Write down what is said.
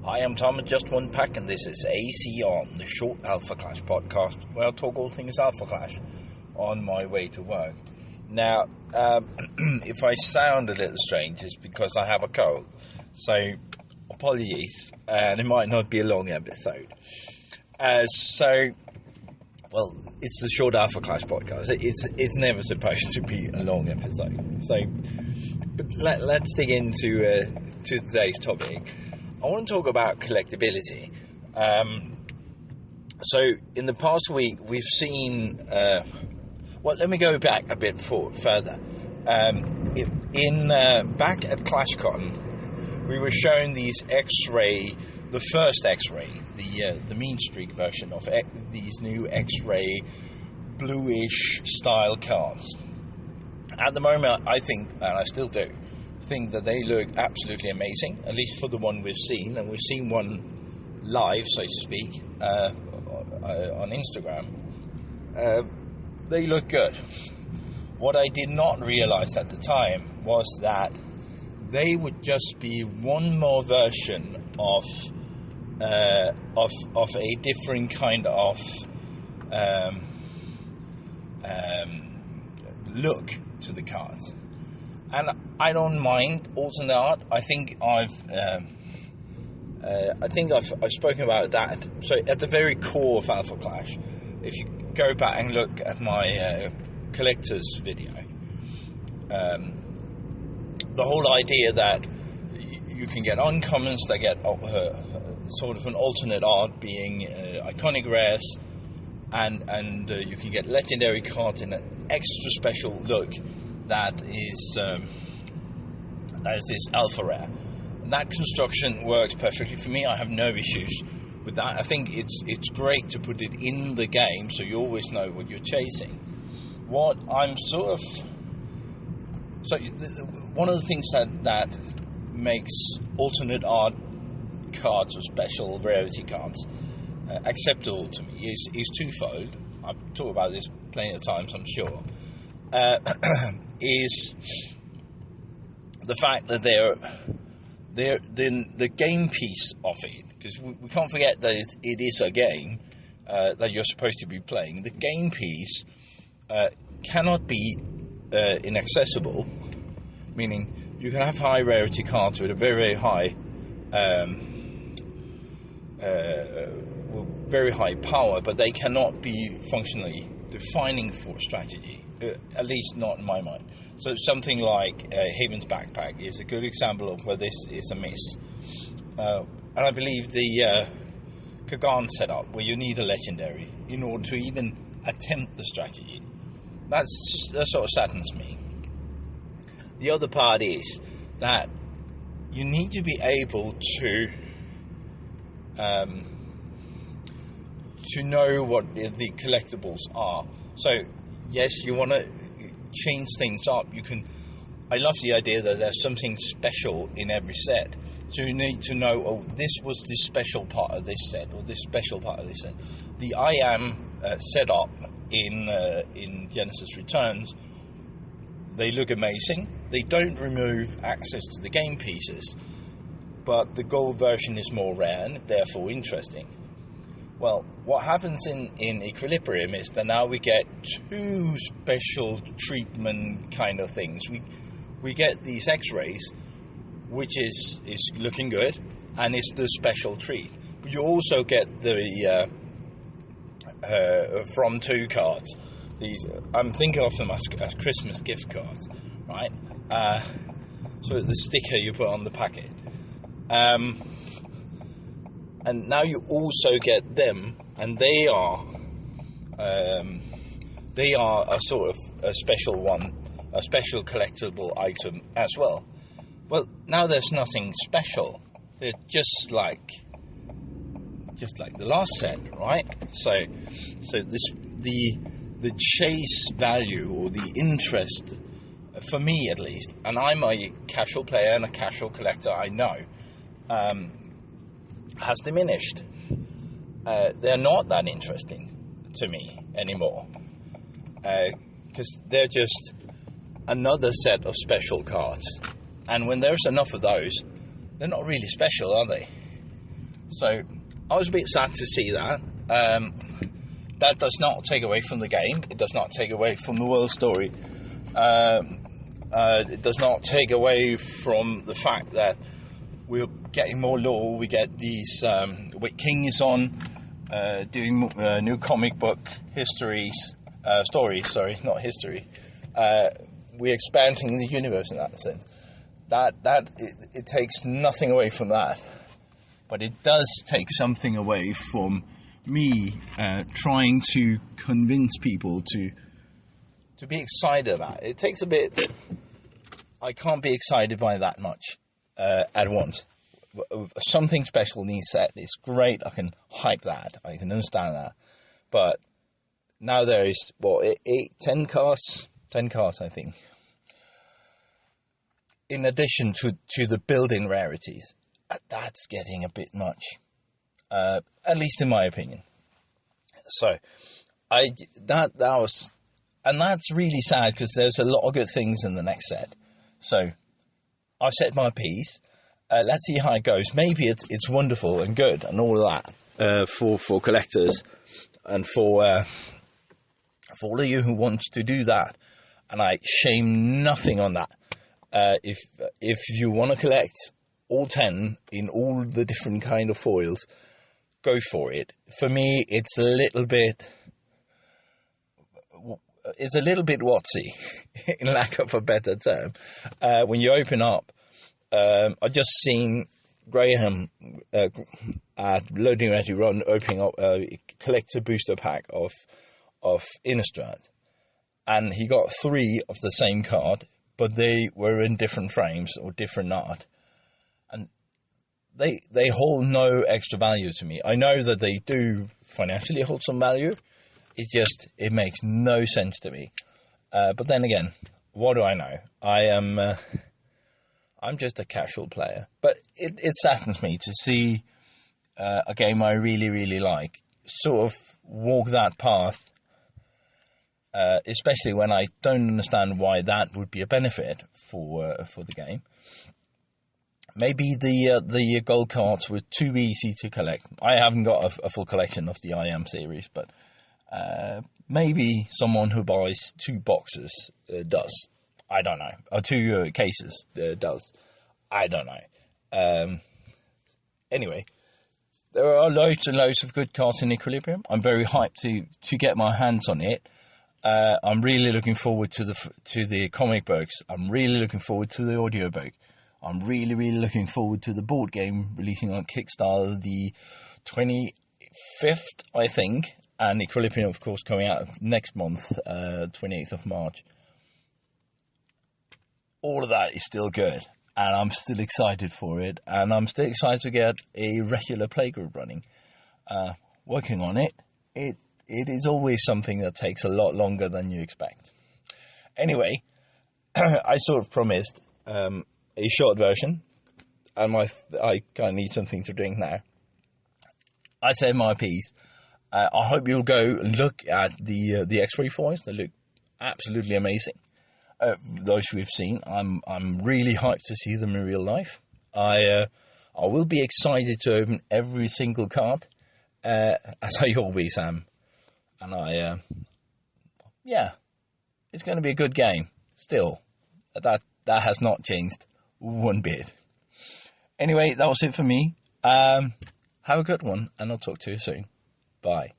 Hi, I'm Tom at Just One Pack, and this is AC On, the short Alpha Clash podcast, where I'll talk all things Alpha Clash on my way to work. Now, if I sound a little strange, it's because I have a cold, so apologies, and it might not be a long episode. It's the short Alpha Clash podcast. It's never supposed to be a long episode. But let's dig into to today's topic. I want to talk about collectability. So in the past week, we've seen. Let me go back a bit further. Back at ClashCon, we were shown these X-ray, the first X-ray, the mean streak version of these new X-ray bluish style cards. At the moment, I think, and I still do, think that they look absolutely amazing, at least for the one we've seen, and we've seen one live, so to speak, on Instagram. They look good. What I did not realize at the time was that they would just be one more version of a different kind of look to the cards. And I don't mind alternate art. I think I've spoken about that. So at the very core of Alpha Clash, if you go back and look at my collector's video, the whole idea that you can get uncommons that get sort of an alternate art being iconic rares, and you can get legendary cards in an extra special look that is this alpha rare. And that construction works perfectly for me. I have no issues with that. I think it's great to put it in the game so you always know what you're chasing. What I'm one of the things that makes alternate art cards or special rarity cards acceptable to me is twofold. I've talked about this plenty of times, I'm sure. Is the fact that they're the game piece of it, because we can't forget that it is a game that you're supposed to be playing. The game piece cannot be inaccessible, meaning you can have high rarity cards with a very high power, but they cannot be functionally defining for strategy. At least not in my mind. So something like Haven's Backpack is a good example of where this is a miss. And I believe the Kagan setup, where you need a legendary in order to even attempt the strategy, that sort of saddens me. The other part is that you need to be able to know what the collectibles are. So yes, you want to change things up. I love the idea that there's something special in every set. So you need to know, this was the special part of this set, or this special part of this set. The I Am setup in Genesis Returns, they look amazing. They don't remove access to the game pieces, but the gold version is more rare and therefore interesting. Well, what happens in Equilibrium is that now we get two special treatment kind of things. We get these X-rays, which is looking good, and it's the special treat. But you also get the from two cards. These, I'm thinking of them as Christmas gift cards, right? So the sticker you put on the packet. And now you also get them, and they are a sort of a special one, a special collectible item as well. Well, now there's nothing special. They're just like the last set, right? So the chase value, or the interest, for me at least, and I'm a casual player and a casual collector, I know, has diminished. They're not that interesting to me anymore, because they're just another set of special cards, and when there's enough of those, they're not really special, are they? So I was a bit sad to see that. That does not take away from the game. It does not take away from the world story. It does not take away from the fact that we're getting more lore. We get these. King is on doing new comic book stories. Sorry, not history. We're expanding the universe in that sense. It takes nothing away from that, but it does take something away from me trying to convince people to be excited about it. It takes a bit. I can't be excited by that much at once. Something special needs set. It's great. I can hype that. I can understand that. But now there is 10 cards, I think. In addition to the built-in rarities, that's getting a bit much, at least in my opinion. So, that was, and that's really sad because there's a lot of good things in the next set. So, I've said my piece. Let's see how it goes. Maybe it's wonderful and good and all of that for collectors and for all of you who want to do that. And I shame nothing on that. If you want to collect all 10 in all the different kind of foils, go for it. For me, it's a little bit watsy, in lack of a better term. When you open up, I just seen Graham at Loading Ready Run opening up a collector booster pack of Innistrad, and he got 3 of the same card, but they were in different frames or different art, and they hold no extra value to me. I know that they do financially hold some value. It makes no sense to me. But then again, what do I know? I'm just a casual player. But it saddens me to see a game I really, really like sort of walk that path, especially when I don't understand why that would be a benefit for the game. Maybe the gold cards were too easy to collect. I haven't got a full collection of the IM series, but maybe someone who buys 2 boxes does. I don't know. Or 2 cases does. I don't know. Anyway, there are loads and loads of good cards in Equilibrium. I'm very hyped to get my hands on it. I'm really looking forward to the comic books. I'm really looking forward to the audiobook. I'm really, really looking forward to the board game releasing on Kickstarter the 25th, I think. And Equilibrium, of course, coming out next month, 28th of March. All of that is still good. And I'm still excited for it. And I'm still excited to get a regular playgroup running. Working on it. It is always something that takes a lot longer than you expect. Anyway, I sort of promised a short version. And I kind of need something to drink now. I said my piece. I hope you'll go look at the X-ray foils. They look absolutely amazing. Those we've seen, I'm really hyped to see them in real life. I will be excited to open every single card, as I always am. And it's going to be a good game. Still, that has not changed one bit. Anyway, that was it for me. Have a good one, and I'll talk to you soon. Bye.